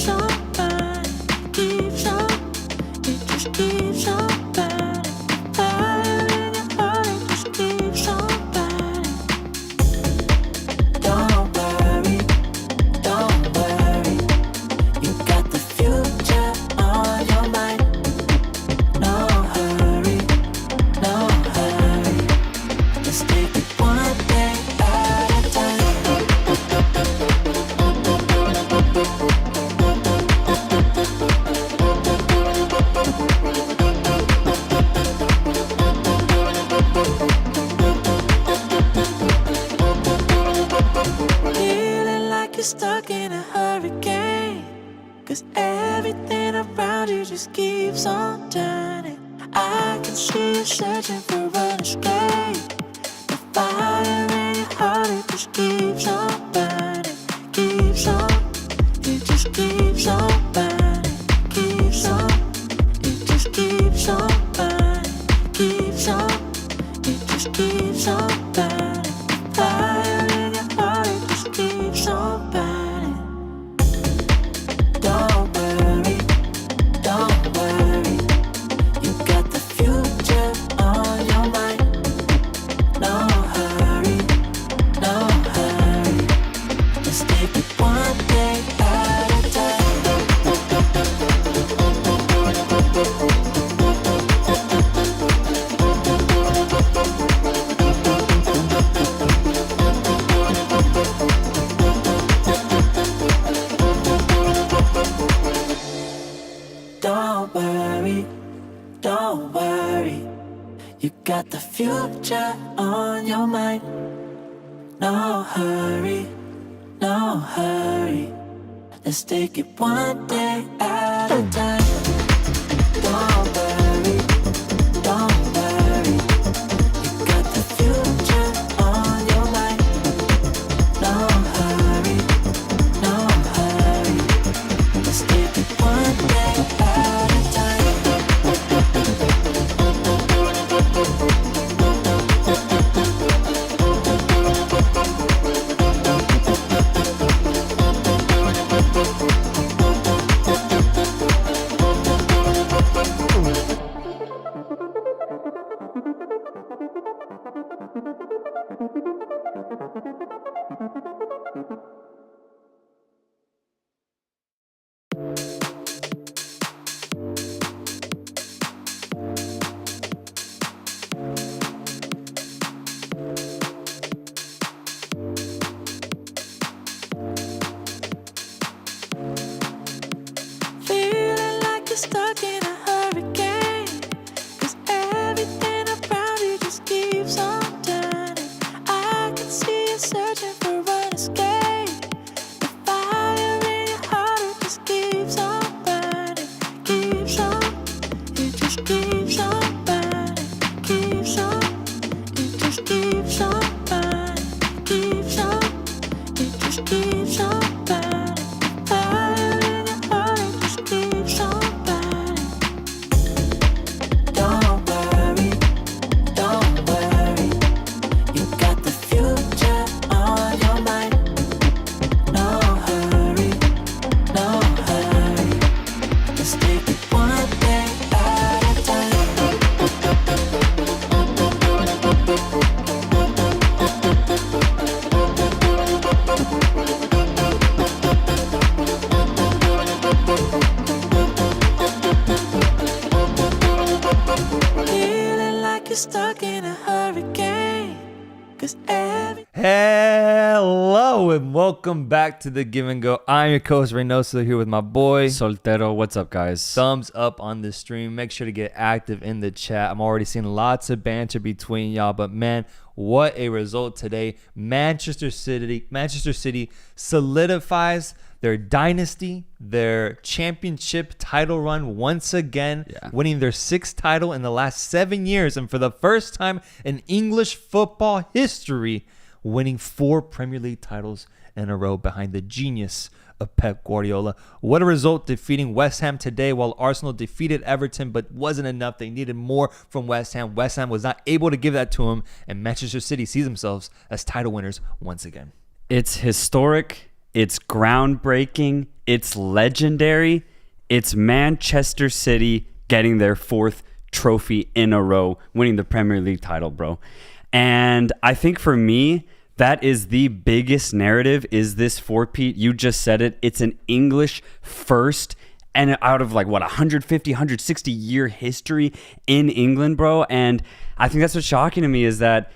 keeps on burning, keeps on, it just keeps on burning. Fire in your heart, it just keeps on burning. Don't worry, you got the future on your mind. No hurry, let's take it one day at a time. Feeling like you're stuck in a hurricane, 'cause everything around you just keeps on turning. I can see you searching for an escape. The fire in your heart, it just keeps on burning, keeps on, it just keeps on burning, keeps on, it just keeps on burning, keeps on, it just keeps on burning. Fire in your heart, it just keeps on burning. Don't worry, you got the future on your mind. No hurry, let's take it one day at a time. Don't worry, you got the future on your mind. No hurry, let's take it one day at a time. Don't worry, you got the future on your mind. No hurry, let's take it one day at a time. Feeling like you're stuck in a hurricane, 'cause everything around you just keeps on turning. I can see you searching for an escape. The fire in your heart, it just keeps on burning, keeps on, it just keeps on burning, keeps on, it just keeps on burning, keeps on, it just keeps on burning. Fire in your heart, it just keeps on burning. Don't worry, you got the future on your mind. No hurry, let's take it one day at a time. Feeling like you're stuck in a hurricane, 'cause every Hello and welcome back to the Give and Go. I'm your co-host Reynoso here with my boy Soltero. What's up, guys? Thumbs up on the stream. Make sure to get active in the chat. I'm already seeing lots of banter between y'all, but man, what a result today. Manchester City solidifies their dynasty, their championship title run once again, winning their 6th title in the last 7 years, and for the first time in English football history, winning 4 Premier League titles in a row behind the genius of Pep Guardiola. What a result, defeating West Ham today, while Arsenal defeated Everton, but wasn't enough. They needed more from West Ham. West Ham was not able to give that to them, and Manchester City sees themselves as title winners once again. It's historic, it's groundbreaking, It's legendary. It's Manchester City getting their 4th trophy in a row, winning the Premier League title, bro. And I think for me, that is the biggest narrative, is this four-peat. You just said it. It's an English first, and out of 150, 160 year history in England, bro. And I think that's what's shocking to me, is that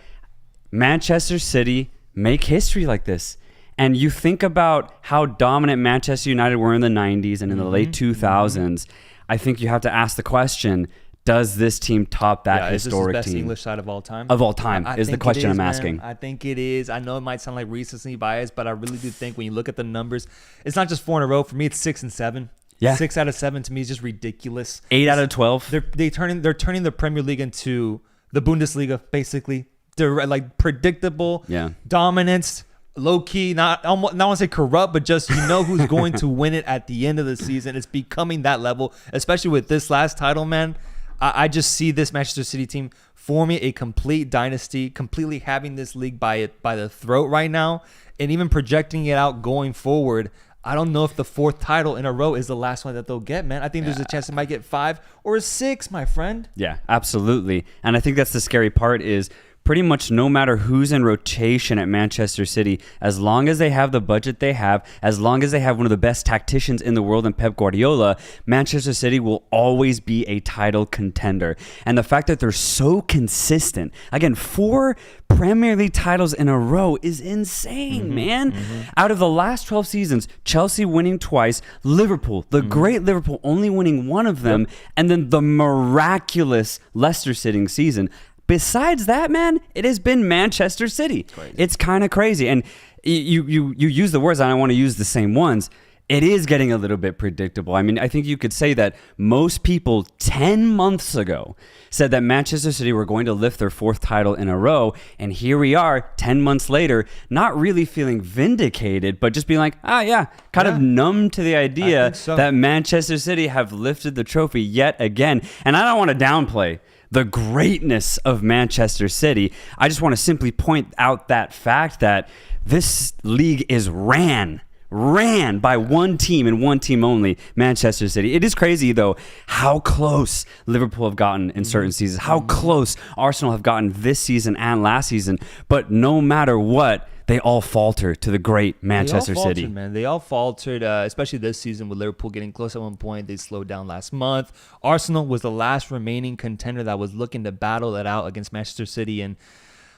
Manchester City make history like this. And you think about how dominant Manchester United were in the 90s and in the late 2000s. I think you have to ask the question, does this team top that historic is this the best team? English side of all time? Of all time is the question I'm asking. I think it is. I know it might sound like recency bias, but I really do think when you look at the numbers, it's not just 4 in a row. For me, it's 6 and 7. Yeah. 6 out of 7 to me is just ridiculous. 8 out of 12. They're turning the Premier League into the Bundesliga, basically. They're predictable, dominance, low key, not want to say corrupt, but just who's going to win it at the end of the season. It's becoming that level, especially with this last title, man. I just see this Manchester City team forming a complete dynasty, completely having this league by the throat right now, and even projecting it out going forward. I don't know if the 4th title in a row is the last one that they'll get, man. I think there's a chance they might get 5 or 6, my friend. Yeah, absolutely. And I think that's the scary part, is pretty much no matter who's in rotation at Manchester City, as long as they have the budget they have, as long as they have one of the best tacticians in the world in Pep Guardiola, Manchester City will always be a title contender. And the fact that they're so consistent, again, 4 Premier League titles in a row is insane, man. Out of the last 12 seasons, Chelsea winning twice, Liverpool, the great Liverpool, only winning 1 of them, and then the miraculous Leicester sitting season. Besides that, man, it has been Manchester City. It's kind of crazy. And you use the words, and I want to use the same ones. It is getting a little bit predictable. I mean, I think you could say that most people 10 months ago said that Manchester City were going to lift their 4th title in a row. And here we are 10 months later, not really feeling vindicated, but just being like, kind of numb to the idea that Manchester City have lifted the trophy yet again. And I don't want to downplay the greatness of Manchester City. I just want to simply point out that fact that this league is ran by one team and one team only, Manchester City. It is crazy, though, how close Liverpool have gotten in certain seasons, how close Arsenal have gotten this season and last season. But no matter what, they all falter to the great Manchester City. Man. They all faltered, especially this season with Liverpool getting close at one point. They slowed down last month. Arsenal was the last remaining contender that was looking to battle it out against Manchester City, and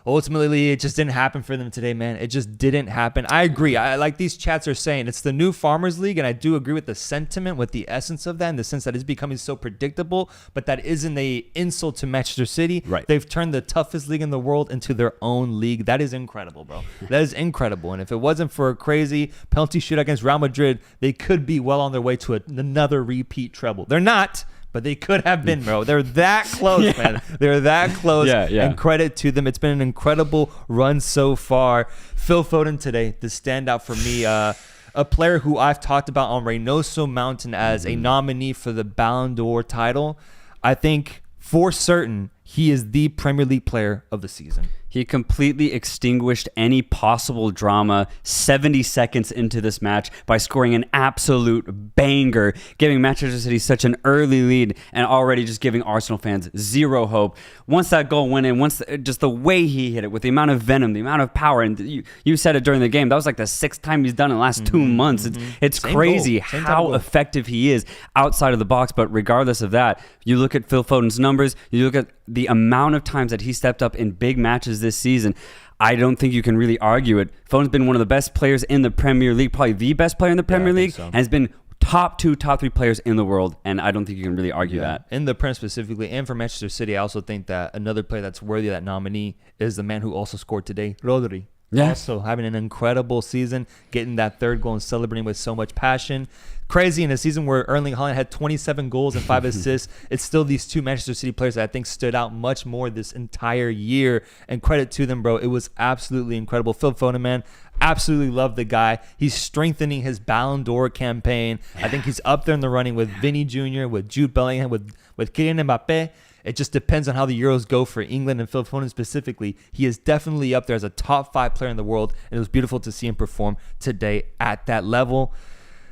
ultimately, it just didn't happen for them today, man. It just didn't happen. I agree. Like these chats are saying, it's the new Farmers League, and I do agree with the sentiment, with the essence of that, in the sense that it's becoming so predictable, but that isn't an insult to Manchester City. Right. They've turned the toughest league in the world into their own league. That is incredible, bro. That is incredible. And if it wasn't for a crazy penalty shootout against Real Madrid, they could be well on their way to another repeat treble. They're not, but they could have been, bro. They're that close, man. They're that close. And credit to them. It's been an incredible run so far. Phil Foden today, the standout for me. A player who I've talked about on Reynoso Mountain as a nominee for the Ballon d'Or title. I think for certain he is the Premier League player of the season. He completely extinguished any possible drama 70 seconds into this match by scoring an absolute banger, giving Manchester City such an early lead and already just giving Arsenal fans zero hope. Once that goal went in, just the way he hit it with the amount of venom, the amount of power, and you said it during the game, that was like the 6th time he's done it in the last 2 months. It's crazy how effective he is outside of the box. But regardless of that, you look at Phil Foden's numbers, you look at the amount of times that he stepped up in big matches this season, I don't think you can really argue it. Foden's been one of the best players in the Premier League, probably the best player in the Premier League, and has been top 2, top 3 players in the world, and I don't think you can really argue that. In the Prem specifically, and for Manchester City, I also think that another player that's worthy of that nominee is the man who also scored today, Rodri. Also having an incredible season, getting that 3rd goal and celebrating with so much passion. Crazy in a season where Erling Haaland had 27 goals and 5 assists. It's still these 2 Manchester City players that I think stood out much more this entire year. And credit to them, bro. It was absolutely incredible. Phil Foden, man, absolutely love the guy. He's strengthening his Ballon d'Or campaign. I think he's up there in the running with Vinny Jr., with Jude Bellingham, with Kylian Mbappe. It just depends on how the Euros go for England and Phil Foden specifically. He is definitely up there as a top 5 player in the world, and it was beautiful to see him perform today at that level.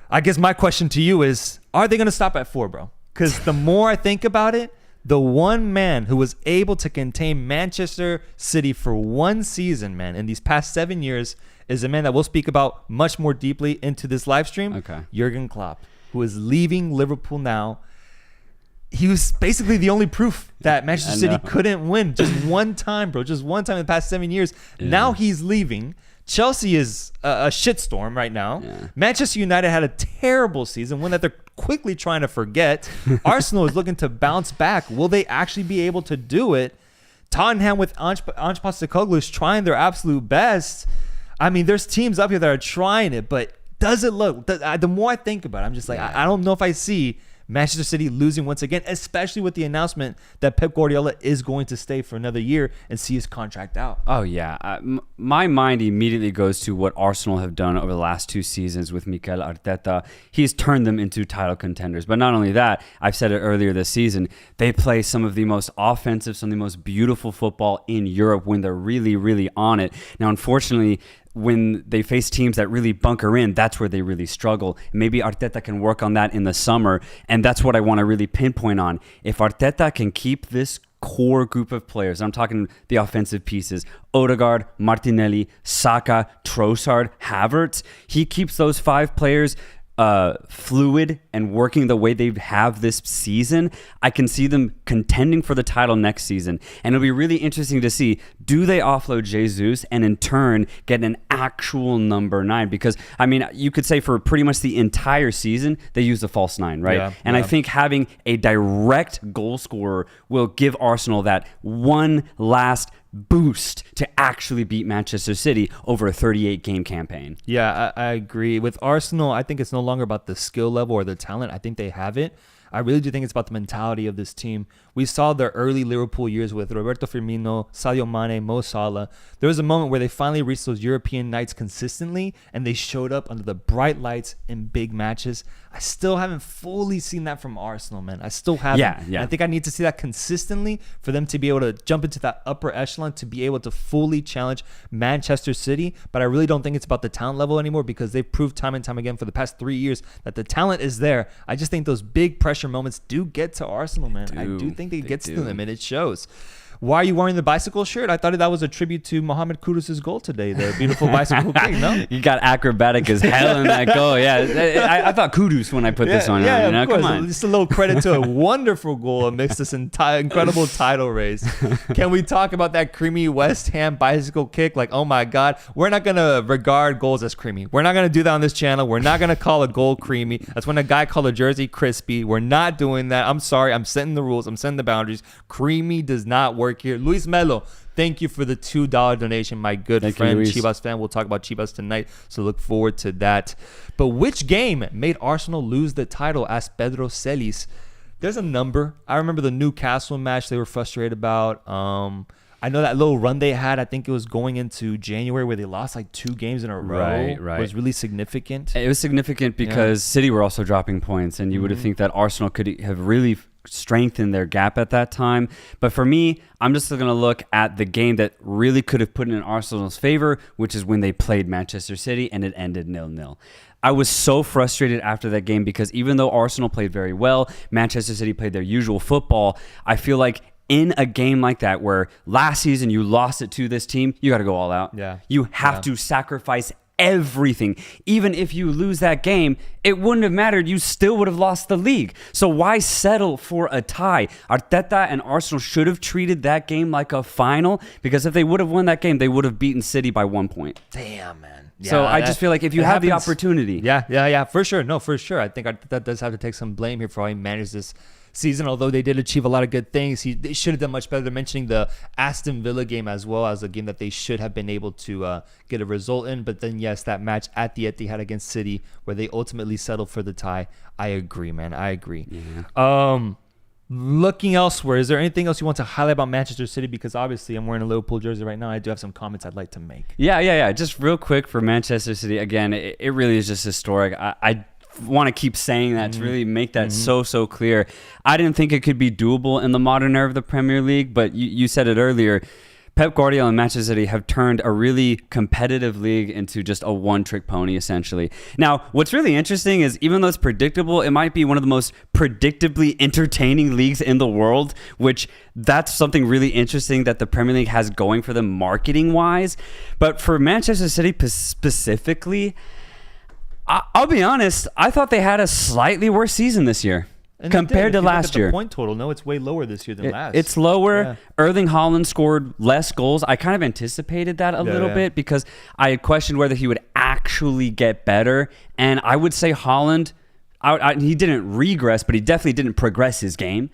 I guess my question to you is, are they going to stop at 4, bro? Because the more I think about it, the one man who was able to contain Manchester City for one season, man, in these past 7 years is a man that we'll speak about much more deeply into this live stream. Okay. Jurgen Klopp, who is leaving Liverpool now. He was basically the only proof that Manchester City couldn't win just one time, bro. Just one time in the past 7 years. Yeah. Now he's leaving. Chelsea is a shitstorm right now. Yeah. Manchester United had a terrible season, one that they're quickly trying to forget. Arsenal is looking to bounce back. Will they actually be able to do it? Tottenham with Ange Postecoglou is trying their absolute best. I mean, there's teams up here that are trying it, but does it look? The more I think about it, I'm just like, I don't know if I see Manchester City losing once again, especially with the announcement that Pep Guardiola is going to stay for another year and see his contract out. Oh, yeah. My mind immediately goes to what Arsenal have done over the last 2 seasons with Mikel Arteta. He's turned them into title contenders. But not only that, I've said it earlier this season, they play some of the most offensive, some of the most beautiful football in Europe when they're really, really on it. Now, unfortunately, when they face teams that really bunker in, that's where they really struggle. Maybe Arteta can work on that in the summer, and that's what I want to really pinpoint on. If Arteta can keep this core group of players, I'm talking the offensive pieces, Odegaard, Martinelli, Saka, Trossard, Havertz, he keeps those 5 players fluid and working the way they have this season, I can see them contending for the title next season. And it'll be really interesting to see, do they offload Jesus and in turn get an actual number 9? Because, I mean, you could say for pretty much the entire season, they use the false 9, right? Yeah, and I think having a direct goal scorer will give Arsenal that one last boost to actually beat Manchester City over a 38-game campaign. Yeah, I agree. With Arsenal, I think it's no longer about the skill level or the talent. I think they have it. I really do think it's about the mentality of this team. We saw the early Liverpool years with Roberto Firmino, Sadio Mane, Mo Salah. There was a moment where they finally reached those European nights consistently, and they showed up under the bright lights in big matches. I still haven't fully seen that from Arsenal, man. I still haven't. Yeah. I think I need to see that consistently for them to be able to jump into that upper echelon, to be able to fully challenge Manchester City. But I really don't think it's about the talent level anymore, because they've proved time and time again for the past 3 years that the talent is there. I just think those big pressure moments do get to Arsenal, man. I do think they get to them, and it shows. Why are you wearing the bicycle shirt? I thought that was a tribute to Mohamed Kudus' goal today, the beautiful bicycle kick, no? You got acrobatic as hell in that goal. Yeah, I thought Kudus when I put this on. Yeah, of course. Come on. Just a little credit to a wonderful goal amidst this incredible title race. Can we talk about that creamy West Ham bicycle kick? Like, oh my God. We're not going to regard goals as creamy. We're not going to do that on this channel. We're not going to call a goal creamy. That's when a guy called a jersey crispy. We're not doing that. I'm sorry. I'm setting the rules. I'm setting the boundaries. Creamy does not work here. Luis Melo, thank you for the $2 donation, my good friend, Chivas fan. We'll talk about Chivas tonight, so look forward to that. But which game made Arsenal lose the title? Asked Pedro Celis. There's a number. I remember the Newcastle match they were frustrated about. I know that little run they had, I think it was going into January, where they lost like 2 games in a row. Right. Was really significant. It was significant because City were also dropping points, and you would have think that Arsenal could have really strengthened their gap at that time. But for me, I'm just going to look at the game that really could have put in Arsenal's favor, which is when they played Manchester City and it ended 0-0. I was so frustrated after that game because even though Arsenal played very well, Manchester City played their usual football, I feel like in a game like that where last season you lost it to this team, you got to go all out. Yeah. You have to sacrifice everything. Even if you lose that game, it wouldn't have mattered. You still would have lost the league. So why settle for a tie? Arteta and Arsenal should have treated that game like a final, because if they would have won that game, they would have beaten City by 1 point. Damn, man. Yeah, so I just feel like if you have the opportunity. Yeah, for sure. No, for sure. I think Arteta does have to take some blame here for how he managed this season, although they did achieve a lot of good things. They should have done much better. They're mentioning the Aston Villa game as well as a game that they should have been able to get a result in. But then, yes, that match at the Etihad against City where they ultimately settled for the tie. I agree, man. I agree. Yeah. Looking elsewhere, is there anything else you want to highlight about Manchester City? Because obviously I'm wearing a Liverpool jersey right now. I do have some comments I'd like to make. Yeah. Just real quick for Manchester City. Again, it really is just historic. I want to keep saying that to really make that so clear. I didn't think it could be doable in the modern era of the Premier League, but you said it earlier. Pep Guardiola and Manchester City have turned a really competitive league into just a one-trick pony, essentially. Now, what's really interesting is even though it's predictable, it might be one of the most predictably entertaining leagues in the world, which that's something really interesting that the Premier League has going for them marketing-wise. But for Manchester City specifically, I'll be honest, I thought they had a slightly worse season this year. And compared to last year. The point total, no, it's way lower this year than last. It's lower. Yeah. Erling Haaland scored less goals. I kind of anticipated that a little bit because I had questioned whether he would actually get better. And I would say Haaland, he didn't regress, but he definitely didn't progress his game.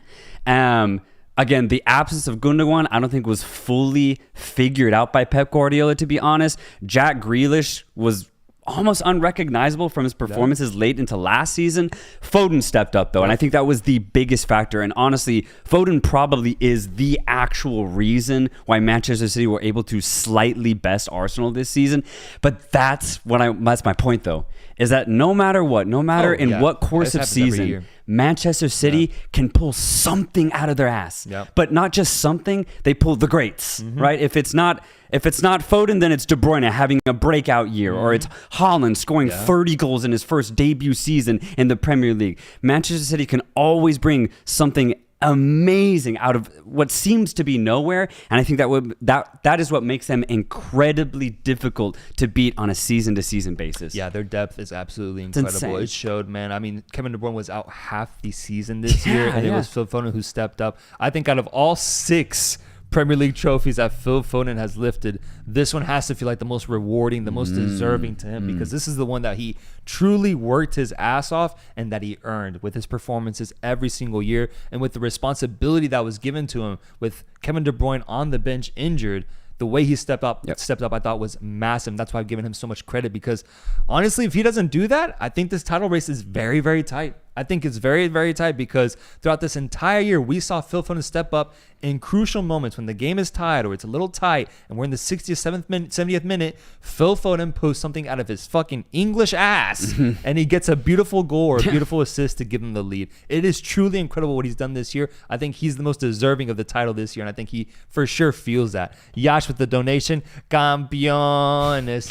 Again, the absence of Gundogan, I don't think was fully figured out by Pep Guardiola, to be honest. Jack Grealish was almost unrecognizable from his performances late into last season. Foden stepped up, though, and I think that was the biggest factor. And honestly, Foden probably is the actual reason why Manchester City were able to slightly best Arsenal this season. But that's my point, though, is that no matter what, what course of season, Manchester City can pull something out of their ass. But not just something, they pull the greats, right? If it's not Foden, then it's De Bruyne having a breakout year, or it's Haaland scoring 30 goals in his first debut season in the Premier League. Manchester City can always bring something amazing out of what seems to be nowhere, and I think that is what makes them incredibly difficult to beat on a season-to-season basis. Yeah, their depth is absolutely incredible. It showed, man. I mean, Kevin De Bruyne was out half the season this year, and it was Phil Foden who stepped up. I think out of all 6 Premier League trophies that Phil Foden has lifted, this one has to feel like the most rewarding, the most deserving to him, because this is the one that he truly worked his ass off and that he earned with his performances every single year, and with the responsibility that was given to him with Kevin De Bruyne on the bench injured. The way he stepped up, I thought was massive. That's why I've given him so much credit, because honestly, if he doesn't do that, I think this title race is very, very tight. I think it's very, very tight, because throughout this entire year, we saw Phil Foden step up in crucial moments when the game is tied or it's a little tight and we're in the 60th, 70th minute. Phil Foden posts something out of his fucking English ass and he gets a beautiful goal or a beautiful assist to give him the lead. It is truly incredible what he's done this year. I think he's the most deserving of the title this year, and I think he for sure feels that. Yash with the donation. Campeones.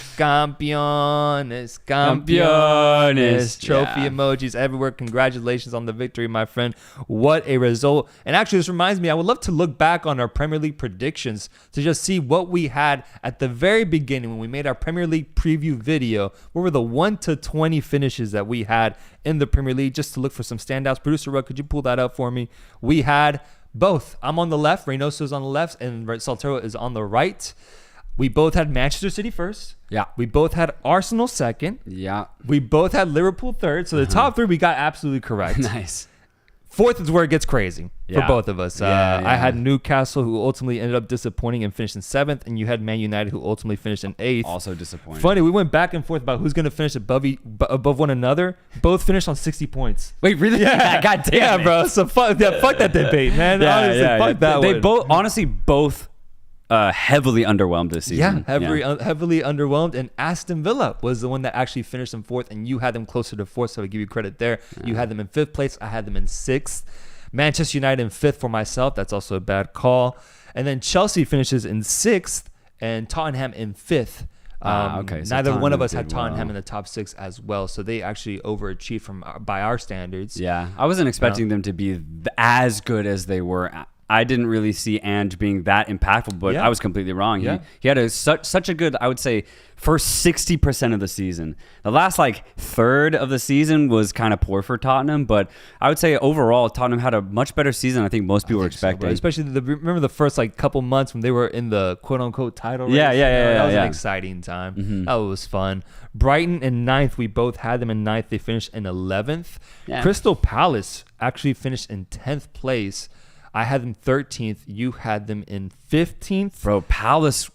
Trophy emojis everywhere. Congratulations on the victory, my friend. What a result. And actually, this reminds me, I would love to look back on our Premier League predictions to just see what we had at the very beginning when we made our Premier League preview video. What were the 1 to 20 finishes that we had in the Premier League, just to look for some standouts. Producer Rug, could you pull that up for me? We had both. I'm on the left, Reynoso is on the left, and Soltero is on the right. We both had Manchester City first. Yeah. We both had Arsenal second. Yeah. We both had Liverpool third. So the top 3 we got absolutely correct. Nice. Fourth is where it gets crazy for both of us. I had Newcastle, who ultimately ended up disappointing and finished in 7th, and you had Man United, who ultimately finished in 8th. Also disappointing. Funny, we went back and forth about who's going to finish above one another. Both finished on 60 points. Wait, really? Yeah, God damn. Yeah, bro. So fuck that debate, man. Honestly, fuck that They one. both, honestly, heavily underwhelmed this season. Heavily underwhelmed. And Aston Villa was the one that actually finished in 4th, and you had them closer to 4th, so I give you credit there. You had them in 5th place. I had them in 6th. Manchester United in 5th for myself. That's also a bad call. And then Chelsea finishes in 6th, and Tottenham in 5th. Okay. So neither one of us had Tottenham in the top 6 as well, so they actually overachieved by our standards. Yeah, I wasn't expecting them to be as good as they were. I didn't really see Ange being that impactful, but I was completely wrong. He had such a good, I would say, first 60% of the season. The last third of the season was kind of poor for Tottenham, but I would say overall Tottenham had a much better season I think most people were expecting. So, especially remember the first couple months when they were in the quote unquote title race. That was an exciting time. That was fun. Brighton in 9th. We both had them in 9th. They finished in 11th. Crystal Palace actually finished in 10th place. I had them 13th. You had them in 15th. Bro, Palace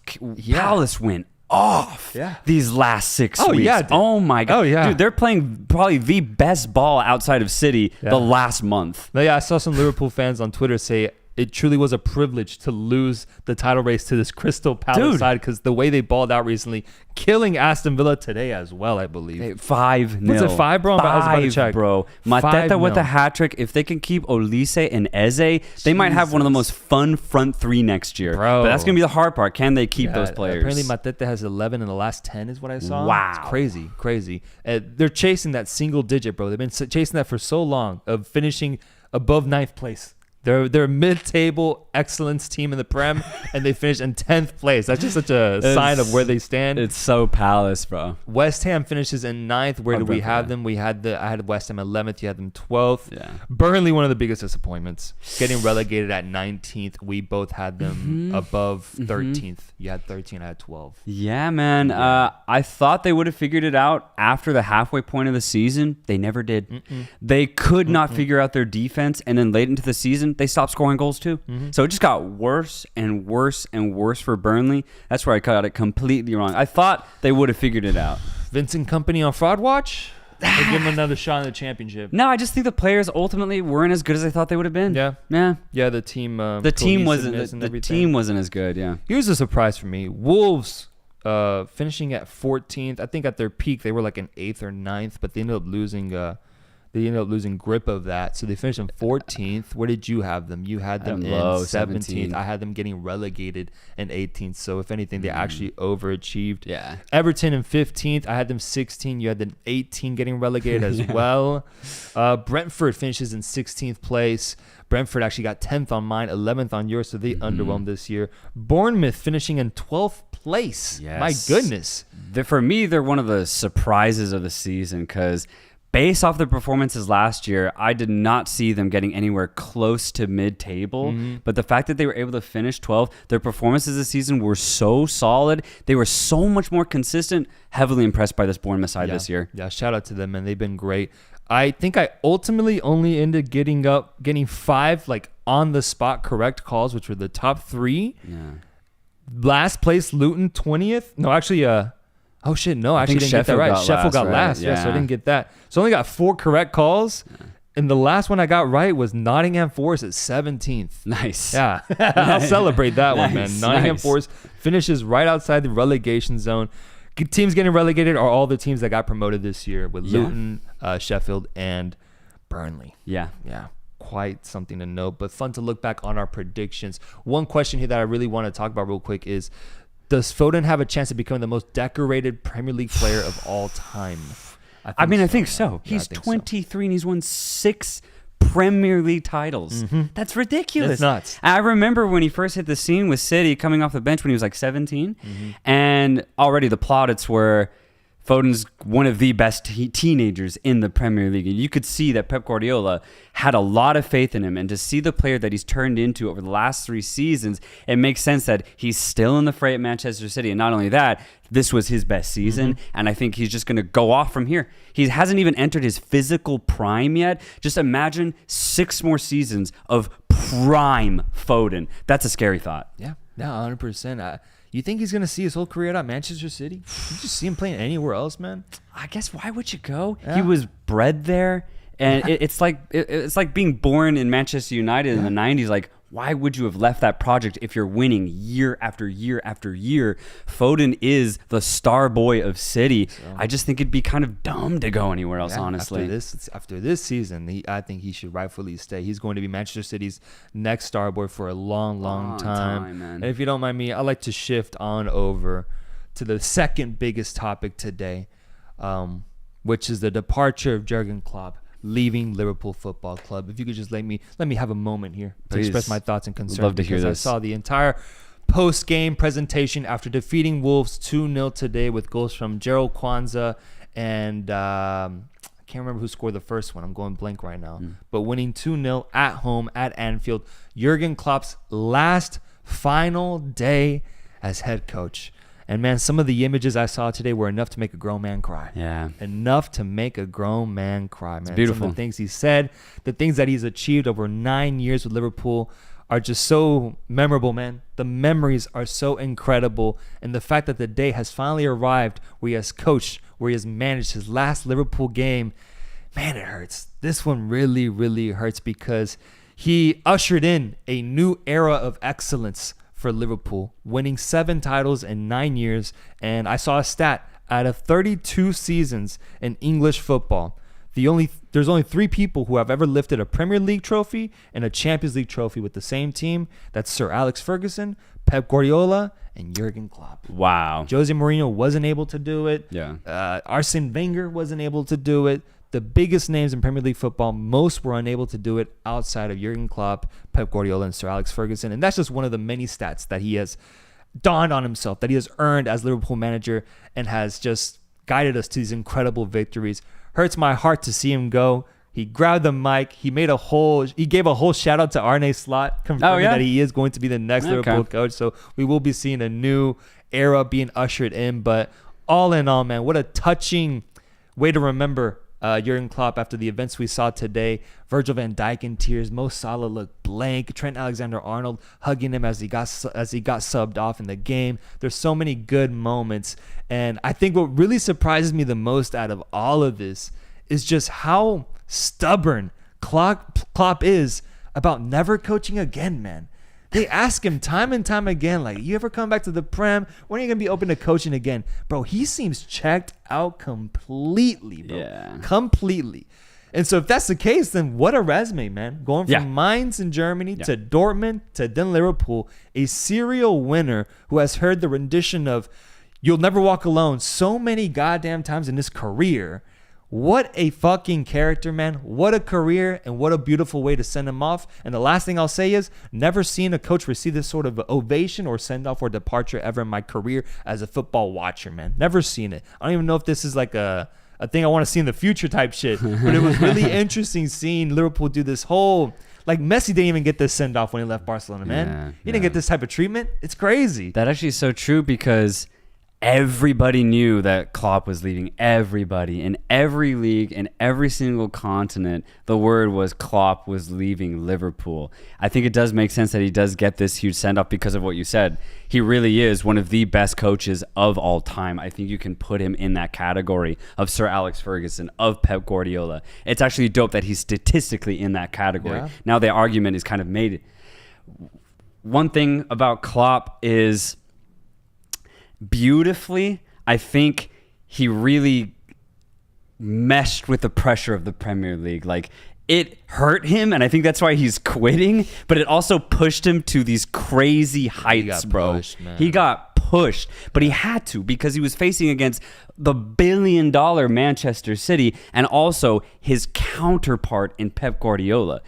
went off these last 6 weeks. Yeah, dude. Oh my God. Oh, yeah. Dude, they're playing probably the best ball outside of City the last month. No, I saw some Liverpool fans on Twitter say it truly was a privilege to lose the title race to this Crystal Palace Dude. side, because the way they balled out recently, killing Aston Villa today as well, I believe. 5-0. Was it 5, bro? I was about to 5, check. bro. Mateta with 5-0. a hat trick. If they can keep Olise and Eze, they might have one of the most fun front three next year. Bro. But that's going to be the hard part. Can they keep those players? Apparently, Mateta has 11 in the last 10 is what I saw. Wow. It's crazy. They're chasing that single digit, bro. They've been chasing that for so long, of finishing above 9th place. They're a mid-table excellence team in the Prem, and they finished in 10th place. That's just such a sign of where they stand. It's so Palace, bro. West Ham finishes in 9th. Where did we have them? I had West Ham 11th. You had them 12th. Yeah. Burnley, one of the biggest disappointments, getting relegated at 19th. We both had them above 13th. You had 13. I had 12. Yeah, man. I thought they would have figured it out after the halfway point of the season. They never did. They could not figure out their defense, and then late into the season, they stopped scoring goals too. So it just got worse and worse and worse for Burnley. That's where I got it completely wrong. I thought they would have figured it out. Vincent Kompany on fraud watch? Or give him another shot in the championship? No, I just think the players ultimately weren't as good as I thought they would have been. Yeah. Yeah. Yeah, the team. The team wasn't. and The everything. team wasn't as good. Yeah. Here's a surprise for me. Wolves finishing at 14th. I think at their peak they were like an 8th or 9th, but they ended up losing. They ended up losing grip of that, so they finished in 14th. Where did you have them? You had them in low, 17th. I had them getting relegated in 18th. So if anything, they actually overachieved. Yeah. Everton in 15th. I had them 16. You had them 18 getting relegated as well. Brentford finishes in 16th place. Brentford actually got 10th on mine, 11th on yours, so they underwhelmed this year. Bournemouth finishing in 12th place. Yes. My goodness. For me, they're one of the surprises of the season because based off the performances last year, I did not see them getting anywhere close to mid-table. But the fact that they were able to finish 12th, their performances this season were so solid. They were so much more consistent. Heavily impressed by this Bournemouth side this year. Yeah, shout out to them, man. They've been great. I think I ultimately only ended getting 5 like on the spot correct calls, which were the top 3. Yeah. Last place Luton 20th. No, actually oh shit, no, I actually think didn't get that Sheffield right. got Sheffield got last, last. right? Yeah, so I Yeah. didn't get that. So I only got 4 correct calls. And the last one I got right was Nottingham Forest at 17th. Nice. Yeah, I'll celebrate that one, man. Nice, Nottingham nice. Forest finishes right outside the relegation zone. Teams getting relegated are all the teams that got promoted this year with Luton, Sheffield, and Burnley. Yeah. Yeah, quite something to note, but fun to look back on our predictions. One question here that I really want to talk about real quick is, does Foden have a chance of becoming the most decorated Premier League player of all time? I think so. Yeah, I He's think so. 23 and he's won 6 Premier League titles. That's ridiculous. It's nuts. I remember when he first hit the scene with City coming off the bench when he was like 17. And already the plaudits were Foden's one of the best teenagers in the Premier League. And you could see that Pep Guardiola had a lot of faith in him. And to see the player that he's turned into over the last 3 seasons, it makes sense that he's still in the fray at Manchester City. And not only that, this was his best season. And I think he's just going to go off from here. He hasn't even entered his physical prime yet. Just imagine 6 more seasons of prime Foden. That's a scary thought. Yeah, 100%. You think he's going to see his whole career at Manchester City? You just see him playing anywhere else, man? I guess why would you go? Yeah. He was bred there, and it's like being born in Manchester United in the 90s. Like, why would you have left that project if you're winning year after year after year? Foden is the star boy of City. I just think it'd be kind of dumb to go anywhere else, honestly. After this season, I think he should rightfully stay. He's going to be Manchester City's next star boy for a long, long time. Man. And if you don't mind me, I'd like to shift on over to the second biggest topic today, which is the departure of Jurgen Klopp, leaving Liverpool Football Club. If you could just let me have a moment here to Please. express my thoughts and concerns. Love to hear because I this. saw the entire post-game presentation after defeating Wolves 2-0 today with goals from Gerald Kwanzaa and I can't remember who scored the first one. I'm going blank right now. But winning 2-0 at home at Anfield. Jurgen Klopp's last final day as head coach. And man, some of the images I saw today were enough to make a grown man cry. Yeah. Enough to make a grown man cry, man. beautiful. Some of the things he said, the things that he's achieved over 9 years with Liverpool are just so memorable, man. The memories are so incredible. And the fact that the day has finally arrived where he has coached, where he has managed his last Liverpool game, man, it hurts. This one really, really hurts because He ushered in a new era of excellence for Liverpool, winning 7 titles in 9 years. And I saw a stat, out of 32 seasons in English football, there's only 3 people who have ever lifted a Premier League trophy and a Champions League trophy with the same team. That's Sir Alex Ferguson, Pep Guardiola, and Jurgen Klopp. Wow. Jose Mourinho wasn't able to do it. Yeah. Arsene Wenger wasn't able to do it. The biggest names in Premier League football, most were unable to do it outside of Jurgen Klopp, Pep Guardiola, and Sir Alex Ferguson. And that's just one of the many stats that he has dawned on himself, that he has earned as Liverpool manager and has just guided us to these incredible victories. Hurts my heart to see him go. He grabbed the mic. He gave a whole shout out to Arne Slot, confirming that he is going to be the next Liverpool coach. So we will be seeing a new era being ushered in. But all in all, man, what a touching way to remember Jurgen Klopp after the events we saw today. Virgil van Dijk in tears. Mo Salah looked blank. Trent Alexander-Arnold hugging him as he got subbed off in the game. There's so many good moments. And I think what really surprises me the most out of all of this is just how stubborn Klopp is about never coaching again, man. They ask him time and time again, like, you ever come back to the Prem? When are you going to be open to coaching again? Bro, he seems checked out completely, bro. Yeah. Completely. And so if that's the case, then what a resume, man. Going from Mainz in Germany to Dortmund to then Liverpool, a serial winner who has heard the rendition of "You'll Never Walk Alone" so many goddamn times in his career. What a fucking character, man. What a career, and what a beautiful way to send him off. And the last thing I'll say is, never seen a coach receive this sort of ovation or send-off or departure ever in my career as a football watcher, man. Never seen it. I don't even know if this is like a thing I want to see in the future type shit. But it was really interesting seeing Liverpool do this whole... Like, Messi didn't even get this send-off when he left Barcelona, man. He didn't get this type of treatment. It's crazy. That actually is so true, because everybody knew that Klopp was leaving. Everybody in every league, in every single continent, the word was Klopp was leaving Liverpool. I think it does make sense that he does get this huge send-off because of what you said. He really is one of the best coaches of all time. I think you can put him in that category of Sir Alex Ferguson, of Pep Guardiola. It's actually dope that he's statistically in that category. Yeah. Now the argument is kind of made. One thing about Klopp is, beautifully, I think he really meshed with the pressure of the Premier League. Like, it hurt him, and I think that's why he's quitting, but it also pushed him to these crazy heights, bro. He got pushed, but he had to, because he was facing against the billion-dollar Manchester City and also his counterpart in Pep Guardiola.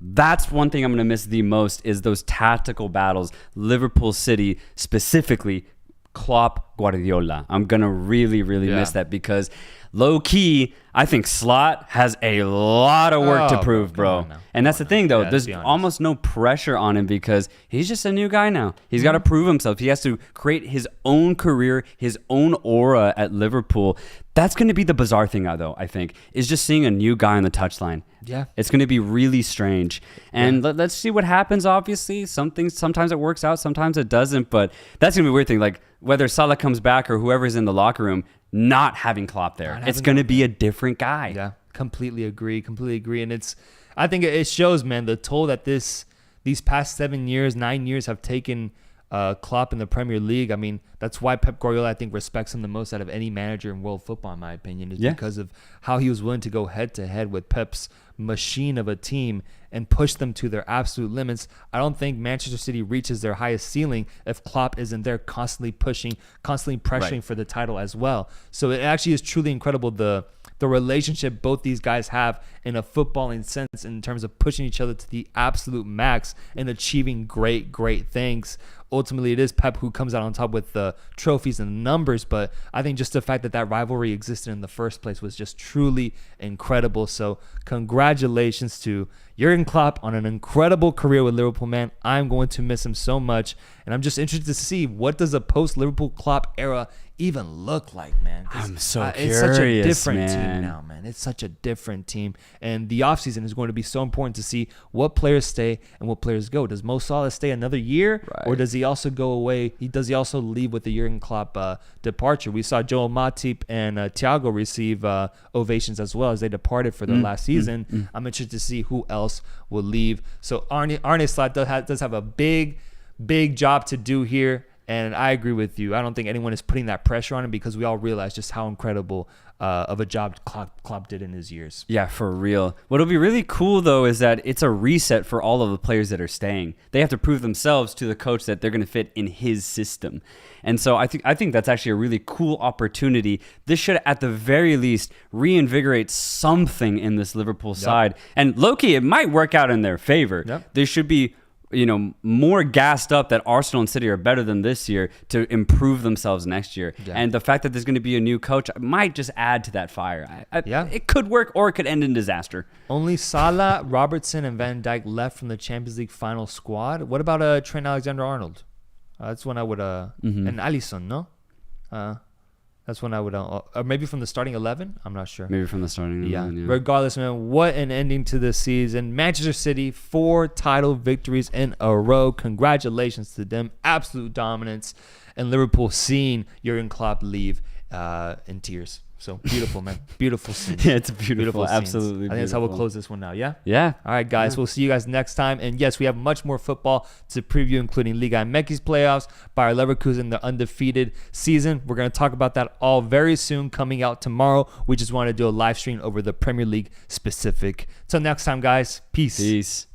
That's one thing I'm going to miss the most, is those tactical battles. Liverpool City specifically, Klopp, Guardiola. I'm going to really miss that, because low-key, I think Slot has a lot of work to prove, bro. And that's the thing, though. Yeah, there's almost no pressure on him, because he's just a new guy now. He's got to prove himself. He has to create his own career, his own aura at Liverpool. That's going to be the bizarre thing, though, I think, is just seeing a new guy on the touchline. Yeah. It's going to be really strange. And let's see what happens, obviously. Sometimes it works out, sometimes it doesn't. But that's going to be a weird thing. Like, whether Salah comes back or whoever's in the locker room, not having Klopp there, it's going to be a different guy. Yeah, completely agree. And I think it shows, man, the toll that these past 9 years have taken Klopp in the Premier League. I mean, that's why Pep Guardiola, I think, respects him the most out of any manager in world football, in my opinion, is because of how he was willing to go head-to-head with Pep's machine of a team and push them to their absolute limits. I don't think Manchester City reaches their highest ceiling if Klopp isn't there constantly pushing, constantly pressuring for the title as well. So it actually is truly incredible, the relationship both these guys have in a footballing sense, in terms of pushing each other to the absolute max and achieving great things. Ultimately, it is Pep who comes out on top with the trophies and the numbers, but I think just the fact that rivalry existed in the first place was just truly incredible. So congratulations to Jurgen Klopp on an incredible career with Liverpool, man. I'm going to miss him so much, and I'm just interested to see what does a post-Liverpool Klopp era even look like, man. I'm so curious, it's such a different team now, man. It's such a different team, and the offseason is going to be so important to see what players stay and what players go. Does Mo Salah stay another year, or does he he also go away? Does he also leave with the Jurgen Klopp departure? We saw Joel Matip and Thiago receive ovations as well as they departed for their last season. I'm interested to see who else will leave. So Arne Slot does have a big job to do here. And I agree with you. I don't think anyone is putting that pressure on him because we all realize just how incredible of a job Klopp did in his years. Yeah, for real. What'll be really cool, though, is that it's a reset for all of the players that are staying. They have to prove themselves to the coach that they're going to fit in his system. And so I think that's actually a really cool opportunity. This should, at the very least, reinvigorate something in this Liverpool side. And low-key, it might work out in their favor. Yep. They should be more gassed up that Arsenal and City are better than this year to improve themselves next year. Yeah. And the fact that there's going to be a new coach might just add to that fire. It could work or it could end in disaster. Only Salah, Robertson, and Van Dijk left from the Champions League final squad. What about Trent Alexander-Arnold? That's when I would... And Alisson, no? That's when I would... or maybe from the starting 11? I'm not sure. Maybe from the starting 11, yeah. Regardless, man, what an ending to the season. Manchester City, 4 title victories in a row. Congratulations to them. Absolute dominance. And Liverpool seeing Jurgen Klopp leave in tears. So beautiful, man. Beautiful scene. Yeah, it's beautiful. Absolutely beautiful. I think that's how we'll close this one now, yeah? Yeah. All right, guys. We'll see you guys next time. And yes, we have much more football to preview, including Liga MX playoffs, Bayer Leverkusen, the undefeated season. We're going to talk about that all very soon, coming out tomorrow. We just want to do a live stream over the Premier League specific. Till next time, guys. Peace.